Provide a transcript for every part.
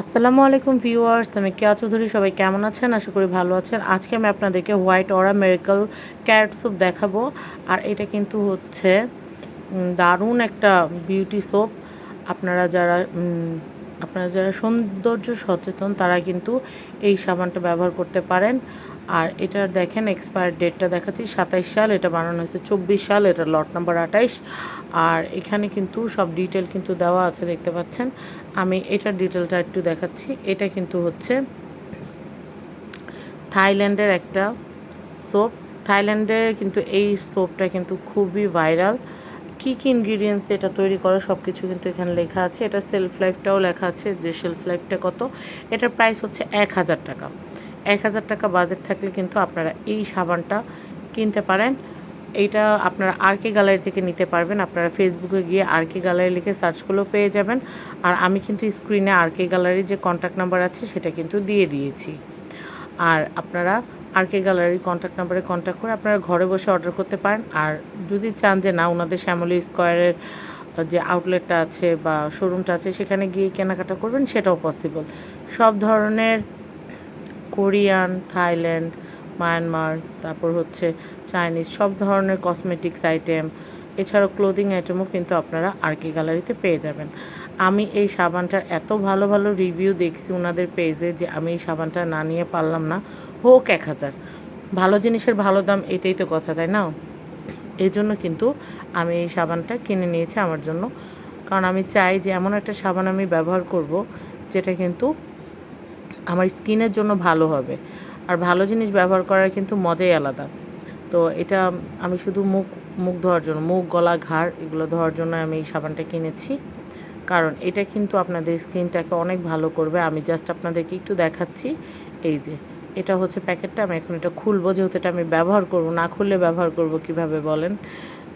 আসসালামু আলাইকুম ভিউয়ার্স, আমি কেয়া চৌধুরী। সবাই কেমন আছেন? আশা করি ভালো আছেন। আজকে আমি আপনাদেরকে হোয়াইট অরা মিরাকল ক্যারট সোপ দেখাবো। আর এটা কিন্তু হচ্ছে দারুণ একটা বিউটি সোপ। আপনারা যারা সৌন্দর্য সচেতন তারা কিন্তু এই সাবানটা ব্যবহার করতে পারেন। আর এটার দেখেন এক্সপায়ার ডেটটা দেখাচ্ছি 27 সাল, এটা বানানো হয়েছে 24 সাল, এটা লট নাম্বার 28। আর এখানে কিন্তু সব ডিটেল কিন্তু দেওয়া আছে, দেখতে পাচ্ছেন। আমি এটার ডিটেলটা একটু দেখাচ্ছি। এটা কিন্তু হচ্ছে থাইল্যান্ডের একটা সোপ। থাইল্যান্ডে কিন্তু এই সোপটা কিন্তু খুবই ভাইরাল। কী কী ইনগ্রিডিয়েন্টস দিয়ে এটা তৈরি করে সব কিছু কিন্তু এখানে লেখা আছে। এটা সেলফ লাইফটাও লেখা আছে, যে সেলফ লাইফটা কত। এটার প্রাইস হচ্ছে 1000 টাকা। 1000 টাকা বাজেট থাকলে কিন্তু আপনারা এই সাবানটা কিনতে পারেন। এইটা আপনারা আরকে গ্যালারি থেকে নিতে পারবেন। আপনারা ফেসবুকে গিয়ে আরকে গ্যালারি লিখে সার্চ করলেও পেয়ে যাবেন। আর আমি কিন্তু স্ক্রিনে আরকে গ্যালারির যে কন্ট্যাক্ট নাম্বার আছে সেটা কিন্তু দিয়ে দিয়েছি। আর আপনারা আরকে গ্যালারির কন্ট্যাক্ট নাম্বারে কন্ট্যাক্ট করে আপনারা ঘরে বসে অর্ডার করতে পারেন। আর যদি চান যে না, ওনাদের শ্যামলী স্কোয়ারের যে আউটলেটটা আছে বা শোরুমটা আছে সেখানে গিয়ে কেনাকাটা করবেন, সেটাও পসিবল। সব ধরনের কোরিয়ান, থাইল্যান্ড, মায়ানমার, তারপর হচ্ছে চাইনিজ সব ধরনের কসমেটিক্স আইটেম, এছাড়াও ক্লোদিং আইটেমও কিন্তু আপনারা আরকে গ্যালারিতে পেয়ে যাবেন। আমি এই সাবানটার এত ভালো ভালো রিভিউ দেখছি ওনাদের পেজে, যে আমি এই সাবানটা না নিয়ে পারলাম না। হোক 1000, ভালো জিনিসের ভালো দাম, এটাই তো কথা, তাই না? এই জন্য কিন্তু আমি এই সাবানটা কিনে নিয়েছি আমার জন্য। কারণ আমি চাই যে এমন একটা সাবান আমি ব্যবহার করব যেটা কিন্তু আমার স্কিনের জন্য ভালো হবে। আর ভালো জিনিস ব্যবহার করার কিন্তু মজাই আলাদা। তো এটা আমি শুধু মুখ মুখ ধোয়ার জন্য, মুখ, গলা, ঘাড় এগুলো ধোয়ার জন্য আমি এই সাবানটা কিনেছি। কারণ এটা কিন্তু আপনাদের স্কিনটাকে অনেক ভালো করবে। আমি জাস্ট আপনাদেরকে একটু দেখাচ্ছি। এই যে এটা হচ্ছে প্যাকেটটা। আমি এখন এটা খুলবো, যেহেতু এটা আমি ব্যবহার করব, না খুললে ব্যবহার করব কিভাবে বলেন?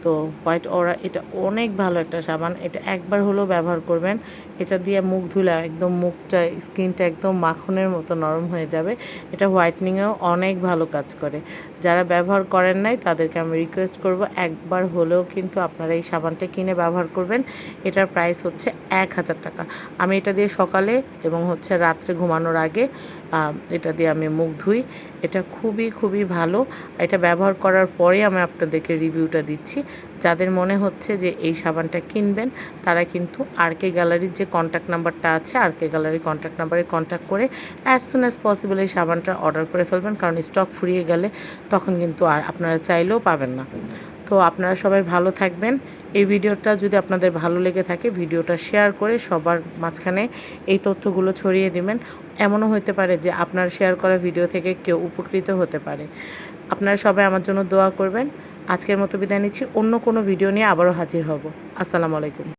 তো হোয়াইট অরা এটা অনেক ভালো একটা সাবান। এটা একবার হলেও ব্যবহার করবেন। এটা দিয়ে মুখ ধুলে একদম মুখটা, স্কিনটা একদম মাখনের মতো নরম হয়ে যাবে। এটা হোয়াইটনিংয়েও অনেক ভালো কাজ করে। যারা ব্যবহার করেন নাই তাদেরকে আমি রিকোয়েস্ট করব, একবার হলেও কিন্তু আপনারা এই সাবানটা কিনে ব্যবহার করবেন। এটার প্রাইস হচ্ছে 1000 টাকা। আমি এটা দিয়ে সকালে এবং হচ্ছে রাত্রে ঘুমানোর আগে এটা দিয়ে আমি মুখ ধুই। এটা খুবই খুবই ভালো। এটা ব্যবহার করার পরে আমি আপনাদেরকে রিভিউটা দিচ্ছি। যাদের মনে হচ্ছে যে এই সাবানটা কিনবেন তারা কিন্তু আরকে গ্যালারির যে কন্ট্যাক্ট নাম্বারটা আছে, আরকে গ্যালারির কন্ট্যাক্ট নাম্বারে কন্ট্যাক্ট করে অ্যাজ সুন অ্যাজ পসিবল এই সাবানটা অর্ডার করে ফেলবেন। কারণ স্টক ফুরিয়ে গেলে তখন কিন্তু আর আপনারা চাইলেও পাবেন না। তো আপনারা সবাই ভালো থাকবেন। এই ভিডিওটা যদি আপনাদের ভালো লেগে থাকে, ভিডিওটা শেয়ার করে সবার মাঝখানে এই তথ্যগুলো ছড়িয়ে দিবেন। এমনও হতে পারে যে আপনার শেয়ার করা ভিডিও থেকে কেউ উপকৃত হতে পারে। আপনারা সবাই আমার জন্য দোয়া করবেন। আজকের মতো বিদায় নিচ্ছি। অন্য কোনো ভিডিও নিয়ে আবারও হাজির হব। আসসালামু আলাইকুম।